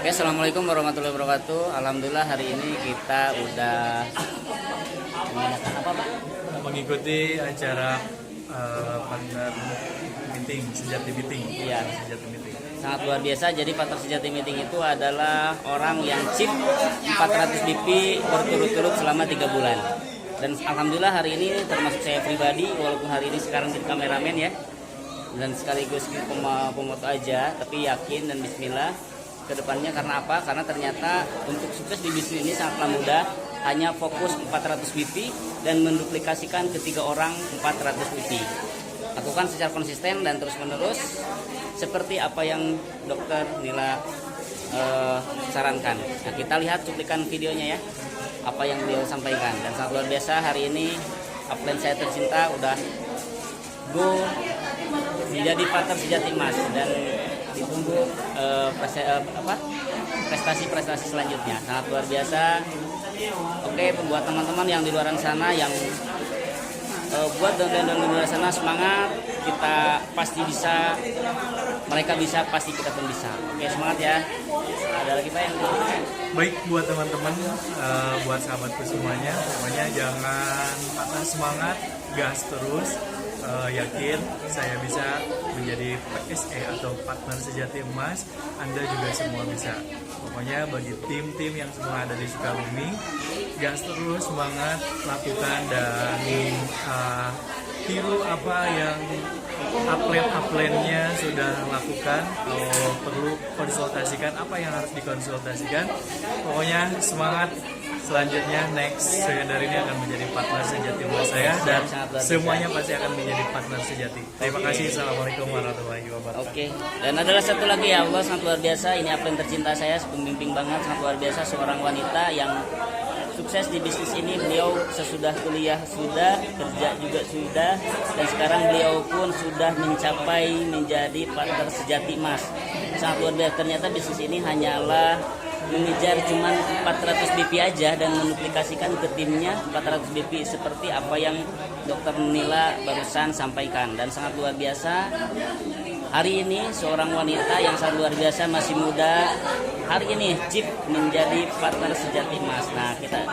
Oke, assalamualaikum warahmatullahi wabarakatuh. Alhamdulillah hari ini kita udah mengadakan apa, Pak? Mengikuti acara partner meeting, sejati meeting. Iya. Sejati meeting. Sangat luar biasa. Jadi partner sejati meeting itu adalah orang yang chip 400 BP berturut-turut selama 3 bulan. Dan alhamdulillah hari ini termasuk saya pribadi, walaupun hari ini sekarang jadi kameramen ya, dan sekaligus pemoto aja, tapi yakin dan bismillah kedepannya. Karena apa? Karena ternyata untuk sukses di bisnis ini sangatlah mudah. Hanya fokus 400 BP dan menduplikasikan ke 3 orang 400 BP. Lakukan secara konsisten dan terus menerus seperti apa yang Dokter Nila sarankan. Nah, kita lihat cuplikan videonya ya, apa yang beliau sampaikan. Dan sangat luar biasa hari ini upline saya tercinta udah go menjadi partner sejati emas dan ditunggu prestasi-prestasi selanjutnya. Sangat luar biasa. Oke, buat teman-teman yang di luar sana yang buat dan di luar sana semangat, kita pasti bisa, mereka bisa, pasti kita pun bisa. Oke, semangat ya. Ada lagi Pak yang Baik buat teman-teman, buat sahabatku semuanya, pokoknya jangan patah semangat, gas terus. Yakin saya bisa menjadi PSE atau partner sejati emas. Anda juga semua bisa. Pokoknya bagi tim-tim yang semua ada di Sukabumi, gas terus, semangat, lakukan dan tiru apa yang upline-nya sudah lakukan. Kalau perlu konsultasikan apa yang harus dikonsultasikan. Pokoknya semangat. Selanjutnya next Sohendar ini akan menjadi partner sejati emas saya dan semuanya pasti akan menjadi partner sejati. Terima kasih. Assalamualaikum warahmatullahi wabarakatuh. Oke. Dan adalah satu lagi ya Allah, sangat luar biasa. Ini apa yang tercinta saya, pembimbing banget, sangat luar biasa, seorang wanita yang sukses di bisnis ini. Beliau sesudah kuliah sudah, kerja juga sudah, dan sekarang beliau pun sudah mencapai menjadi partner sejati emas. Sangat luar biasa. Ternyata bisnis ini hanyalah mengejar cuman 400 BP aja dan menduplikasikan ke timnya 400 BP seperti apa yang Dokter Nila barusan sampaikan. Dan sangat luar biasa hari ini seorang wanita yang sangat luar biasa, masih muda, hari ini chip menjadi partner sejati emas. Nah, kita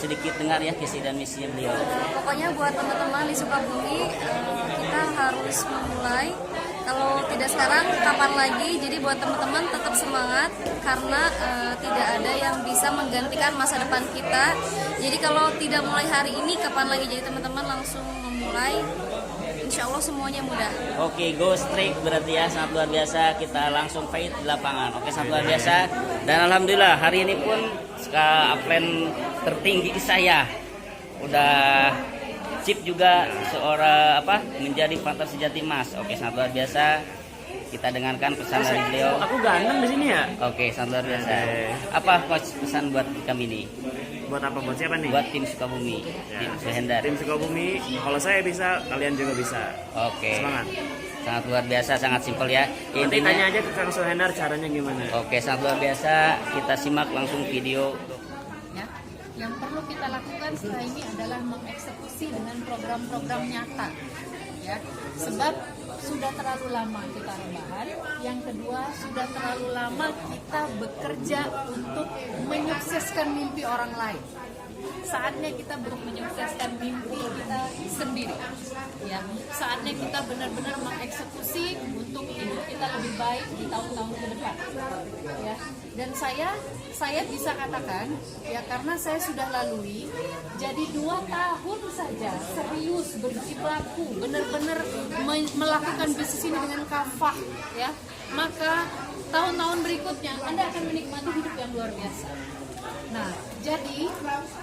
sedikit dengar ya visi dan misi beliau. Pokoknya buat teman-teman di Sukabumi, kita harus memulai. Kalau tidak sekarang, kapan lagi? Jadi buat teman-teman tetap semangat karena tidak ada yang bisa menggantikan masa depan kita. Jadi kalau tidak mulai hari ini, kapan lagi? Jadi teman-teman langsung memulai. Insya Allah semuanya mudah. Oke, go straight berarti ya, sangat luar biasa. Kita langsung fight di lapangan. Oke, sangat luar biasa. Dan alhamdulillah hari ini pun upline tertinggi saya udah chip juga seorang menjadi partner sejati emas. Oke, sangat luar biasa. Kita dengarkan pesan dari beliau. Aku ganteng di sini ya. Oke, sangat luar biasa. Apa coach pesan buat kami ini? Buat apa? Buat siapa nih? Buat tim Sukabumi, tim Sohendar. Tim Sukabumi. Kalau saya bisa, kalian juga bisa. Oke. Semangat. Sangat luar biasa, sangat simpel ya. Nanti tanya aja ke Kang Sohendar caranya gimana. Oke, sangat luar biasa. Kita simak langsung video. Ya, yang perlu kita lakukan setelah ini adalah mengeksekusi dengan program-program nyata, ya. Sebab sudah terlalu lama kita rebahan. Yang kedua, sudah terlalu lama kita bekerja untuk menyukseskan mimpi orang lain. Saatnya kita menyukseskan mimpi kita sendiri, ya. Saatnya kita benar-benar mengeksekusi untuk hidup kita lebih baik di tahun-tahun ke depan, ya. Dan saya bisa katakan, ya, karena saya sudah lalui. Jadi 2 tahun saja serius berjibaku, benar-benar melakukan bisnis ini dengan kafah, ya. Maka tahun-tahun berikutnya Anda akan menikmati hidup yang luar biasa. Nah, jadi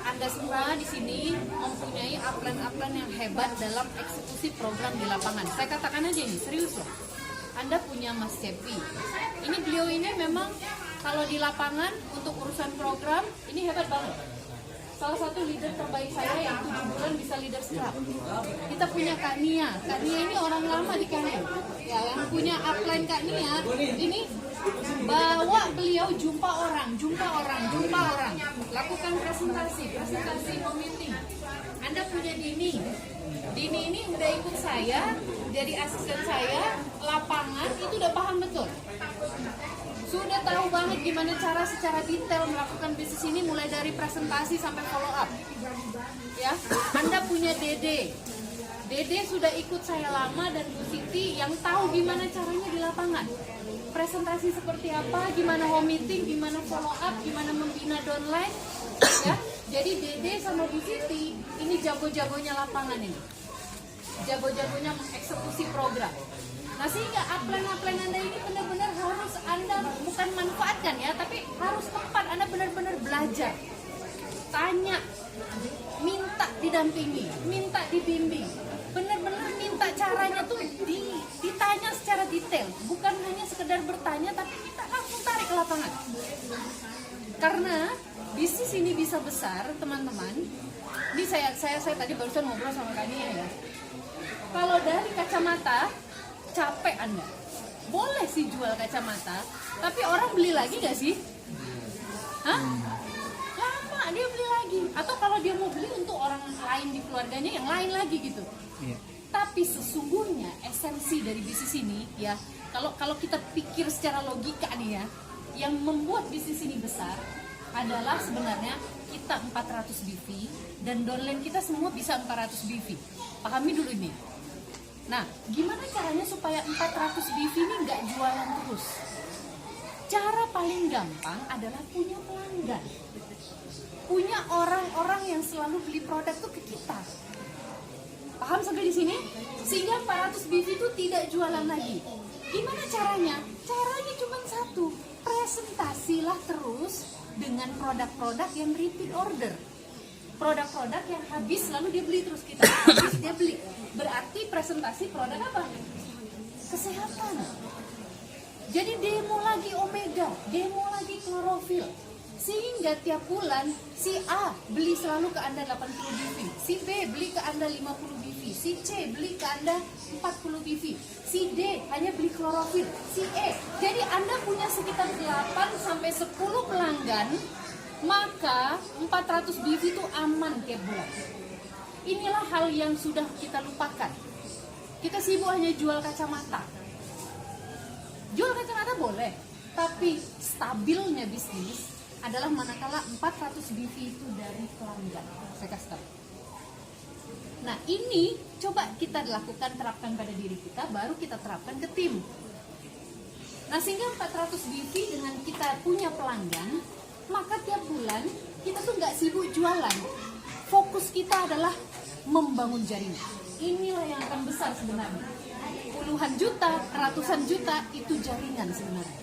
Anda semua di sini mempunyai upline-upline yang hebat dalam eksekusi program di lapangan. Saya katakan aja ini, serius loh. Anda punya Mas Cepi. Ini beliau ini memang kalau di lapangan untuk urusan program ini hebat banget. Salah satu leader terbaik saya yang 7 bulan bisa leader scrub. Kita punya Kak Nia. Kak Nia ini orang lama di Kanil. Ya, yang punya upline Kak Nia ini bawa beliau jumpa orang. Lakukan presentasi meeting. Anda punya Dini ini udah ikut saya jadi asisten saya, lapangan itu udah paham betul. sudah tahu banget gimana cara secara detail melakukan bisnis ini, mulai dari presentasi sampai follow up. Ya, Anda punya Dede. Dede sudah ikut saya lama dan Bu Siti yang tahu gimana caranya di lapangan. Presentasi seperti apa, gimana home meeting, gimana follow up, gimana membina downline. Ya, jadi Dede sama Bu Siti ini jago-jagonya lapangan ini. Jago-jagonya mengeksekusi program. Nah, sehingga upline Anda ini benar-benar harus Anda bukan manfaatkan ya, tapi harus tempat Anda benar-benar belajar. Tanya, minta didampingi, minta dibimbing. Benar-benar minta caranya tuh ditanya secara detail, bukan hanya sekedar bertanya, tapi kita langsung tarik ke lapangan. Karena bisnis ini bisa besar, teman-teman. Ini saya tadi barusan ngobrol sama Kania ya. Kalau dari kacamata capek Anda, boleh sih jual kacamata, tapi orang beli lagi gak sih? Hah? Lama dia beli lagi. Atau kalau dia mau beli untuk orang lain di keluarganya, yang lain lagi gitu. Tapi sesungguhnya esensi dari bisnis ini ya, kalau kita pikir secara logika nih ya, yang membuat bisnis ini besar adalah sebenarnya kita 400 BV dan downline kita semua bisa 400 BV. Pahami dulu ini. Nah, gimana caranya supaya 400 BV ini nggak jualan terus? Cara paling gampang adalah punya pelanggan. Punya orang-orang yang selalu beli produk tuh ke kita. Paham sampai di sini? Sehingga 400 BV itu tidak jualan lagi. Gimana caranya? Caranya cuma satu. Presentasilah terus dengan produk-produk yang repeat order. Produk-produk yang habis lalu dia beli terus kita. Habis dia beli. Berarti presentasi produk apa? Kesehatan. Jadi demo lagi omega, demo lagi klorofil. Sehingga tiap bulan si A beli selalu ke Anda 80 BV, si B beli ke Anda 50 BV, si C beli ke Anda 40 BV, si D hanya beli klorofil, si E. Jadi Anda punya sekitar 8 sampai 10 pelanggan, maka 400 BV itu aman tiap bulan. Inilah hal yang sudah kita lupakan. Kita sibuk hanya jual kacamata. Jual kacamata boleh, tapi stabilnya bisnis adalah manakala 400 BV itu dari pelanggan. Saya kasih tahu. Nah, ini coba kita lakukan, terapkan pada diri kita, baru kita terapkan ke tim. Nah, sehingga 400 BV dengan kita punya pelanggan, maka tiap bulan kita tuh nggak sibuk jualan. Fokus kita adalah membangun jaringan. Inilah yang akan besar sebenarnya. Puluhan juta, ratusan juta itu jaringan sebenarnya.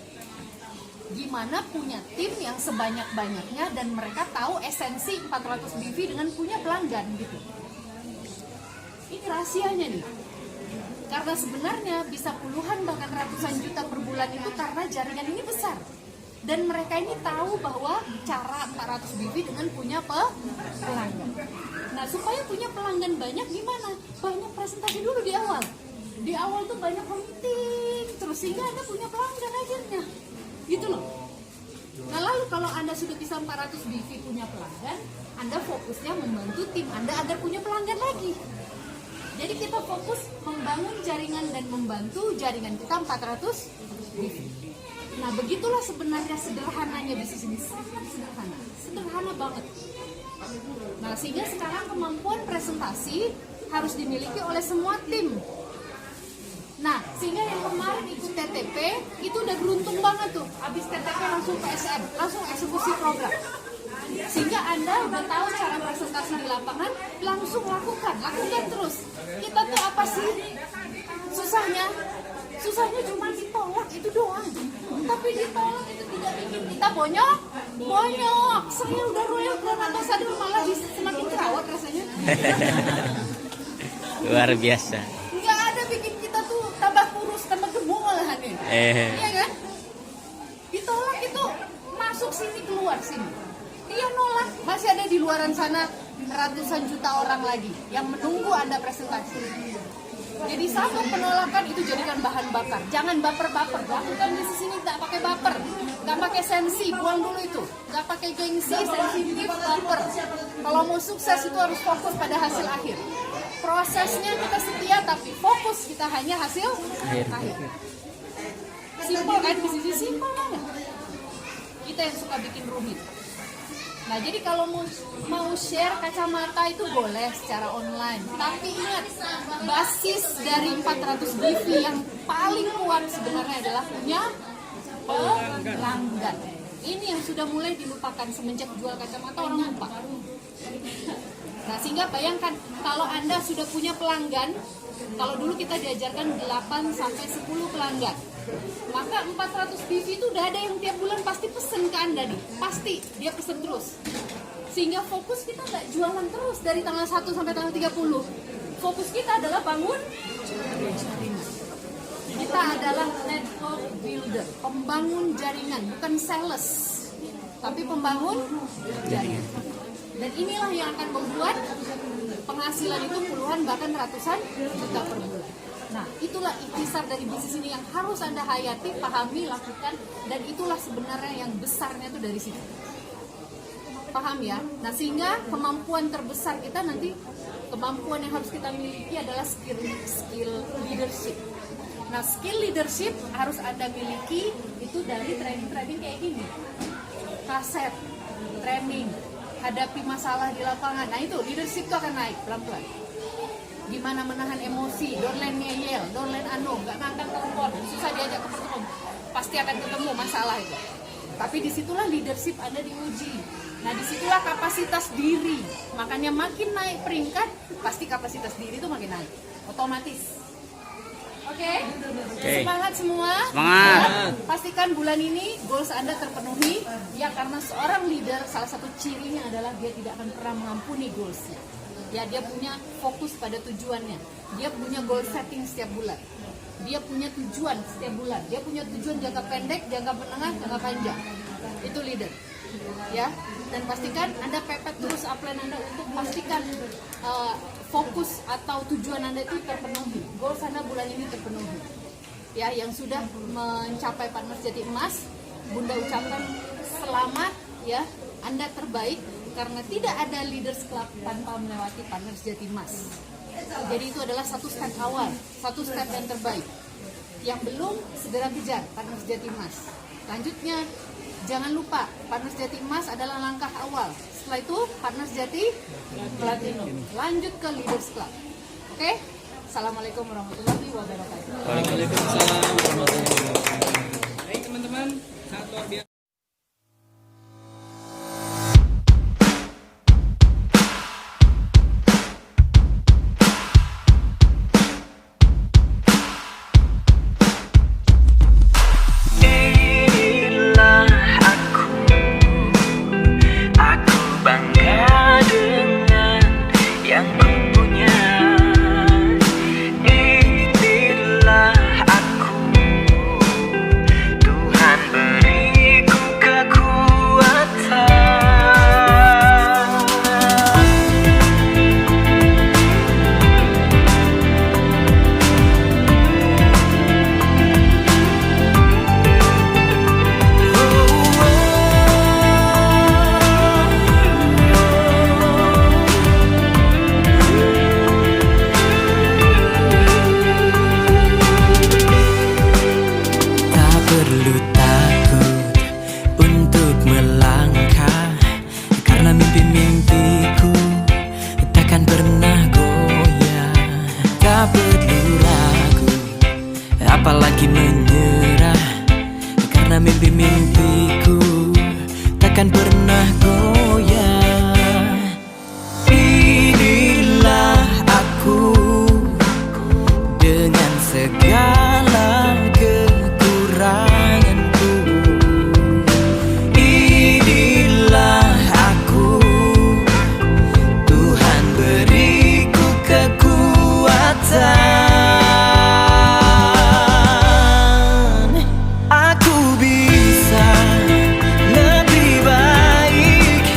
Gimana punya tim yang sebanyak-banyaknya dan mereka tahu esensi 400 BV dengan punya pelanggan gitu. Ini rahasianya nih. Karena sebenarnya bisa puluhan bahkan ratusan juta per bulan itu karena jaringan ini besar. Dan mereka ini tahu bahwa cara 400 BV dengan punya pelanggan. Nah, supaya punya pelanggan banyak gimana? Banyak presentasi dulu di awal. Di awal tuh banyak meeting terus sehingga Anda punya pelanggan akhirnya. Gitu loh. Nah, lalu kalau Anda sudah bisa 400 BV punya pelanggan, Anda fokusnya membantu tim Anda agar punya pelanggan lagi. Jadi kita fokus membangun jaringan dan membantu jaringan kita 400 BV. Nah, begitulah sebenarnya sederhananya bisnis ini. Sangat sederhana. Sederhana banget. Nah, sehingga sekarang kemampuan presentasi harus dimiliki oleh semua tim. Nah, sehingga yang kemarin ikut TTP itu udah beruntung banget tuh. Habis TTP langsung ke SM, langsung eksekusi program. Sehingga Anda udah tahu cara presentasi di lapangan, langsung lakukan terus. Kita tuh apa sih susahnya? Susahnya cuma ditolak itu doang. Tapi ditolak itu tidak bikin kita bonyok. Saya udah royal brand ambassador malah semakin terawat rasanya. Luar biasa. Nggak ada bikin kita tuh tambah kurus, tambah gemuk malahan nih. Iya kan? Ditolak itu masuk sini keluar sini. Dia nolak, masih ada di luaran sana ratusan juta orang lagi yang menunggu Anda presentasi. Jadi satu penolakan itu jadikan bahan bakar. Jangan baper-baper. Lakukan di sini tak pakai baper, nggak pakai sensi, buang dulu itu. Nggak pakai gengsi, sensitif, baper. Kalau mau sukses itu harus fokus pada hasil akhir. Prosesnya kita setia, tapi fokus kita hanya hasil akhir. Simpel kan? Bisnis simpel banget. suka bikin rumit. Nah, jadi kalau mau share kacamata itu boleh secara online. Tapi ingat, basis dari 400 BV yang paling kuat sebenarnya adalah punya pelanggan. Ini yang sudah mulai dilupakan semenjak jual kacamata, orang lupa. Nah, sehingga bayangkan kalau Anda sudah punya pelanggan, kalau dulu kita diajarkan 8 sampai 10 pelanggan. Maka 400 BV itu udah ada yang tiap bulan pasti pesen ke Anda nih. Pasti dia pesen terus. Sehingga fokus kita nggak jualan terus dari tanggal 1 sampai tanggal 30. Fokus kita adalah bangun jaringan. Kita adalah network builder, pembangun jaringan, bukan sales, tapi pembangun jaringan. Dan inilah yang akan membuat penghasilan itu puluhan bahkan ratusan juta per bulan. Nah, itulah intisar dari bisnis ini yang harus Anda hayati, pahami, lakukan, dan itulah sebenarnya yang besarnya itu dari situ. Paham ya? Nah, sehingga kemampuan terbesar kita nanti, kemampuan yang harus kita miliki adalah skill leadership. Nah, skill leadership harus Anda miliki itu dari training-training kayak gini. Kaset, training, hadapi masalah di lapangan. Nah, itu leadership itu akan naik pelan-pelan. Gimana menahan emosi, don't let ngeyel, don't let nggak ngangkat telepon, susah diajak ke pertemuan, pasti akan ketemu masalah itu. Tapi disitulah leadership Anda diuji. Nah, disitulah kapasitas diri. Makanya makin naik peringkat, pasti kapasitas diri itu makin naik, otomatis. Oke? Semangat semua. Semangat. Pastikan bulan ini goals Anda terpenuhi. Ya, karena seorang leader salah satu cirinya adalah dia tidak akan pernah mengampuni goalsnya. Ya, dia punya fokus pada tujuannya. Dia punya goal setting setiap bulan. Dia punya tujuan setiap bulan. Dia punya tujuan jangka pendek, jangka menengah, jangka panjang. Itu leader. Ya, dan pastikan Anda pepet terus upline Anda untuk pastikan fokus atau tujuan Anda itu terpenuhi. Goals Anda bulan ini terpenuhi. Ya, yang sudah mencapai Partners Jati Emas, Bunda ucapkan selamat ya. Anda terbaik karena tidak ada leaders club tanpa melewati Partners Jati Emas. Jadi itu adalah satu step awal, satu step yang terbaik. Yang belum, segera kejar Partners Jati Emas. Lanjutnya, jangan lupa Partners Jati Emas adalah langkah awal. Setelah itu Partners Jati Platinum. Lanjut ke leaders club. Oke? Assalamualaikum warahmatullahi wabarakatuh. Waalaikumsalam warahmatullahi wabarakatuh. Baik teman-teman, sangat luar biasa. apalagi menyerah, karena mimpi-mimpiku takkan pernah goyah. Inilah aku dengan segala kekuranganku. Inilah aku, Tuhan beriku kekuatan. Aku bisa lebih baik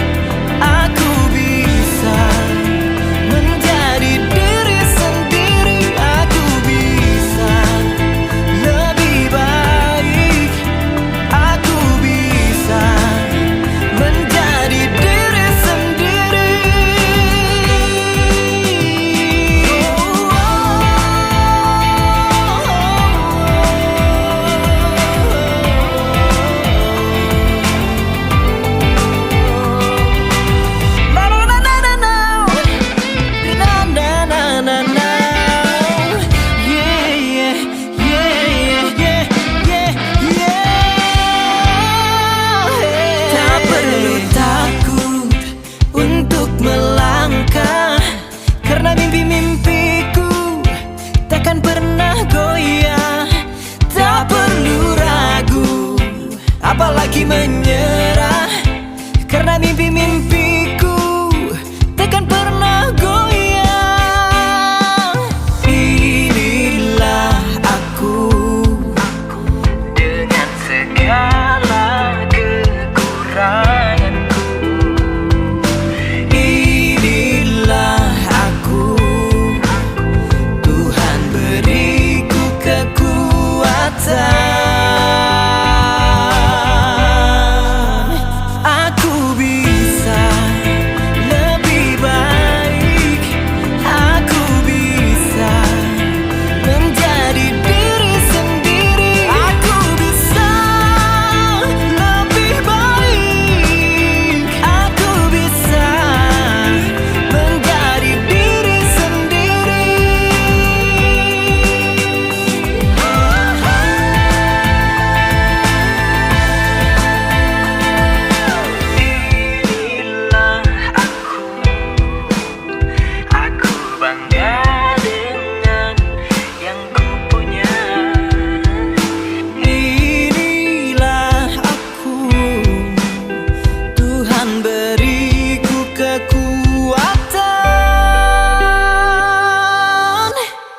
apalagi menyerah, karena mimpi-mimpi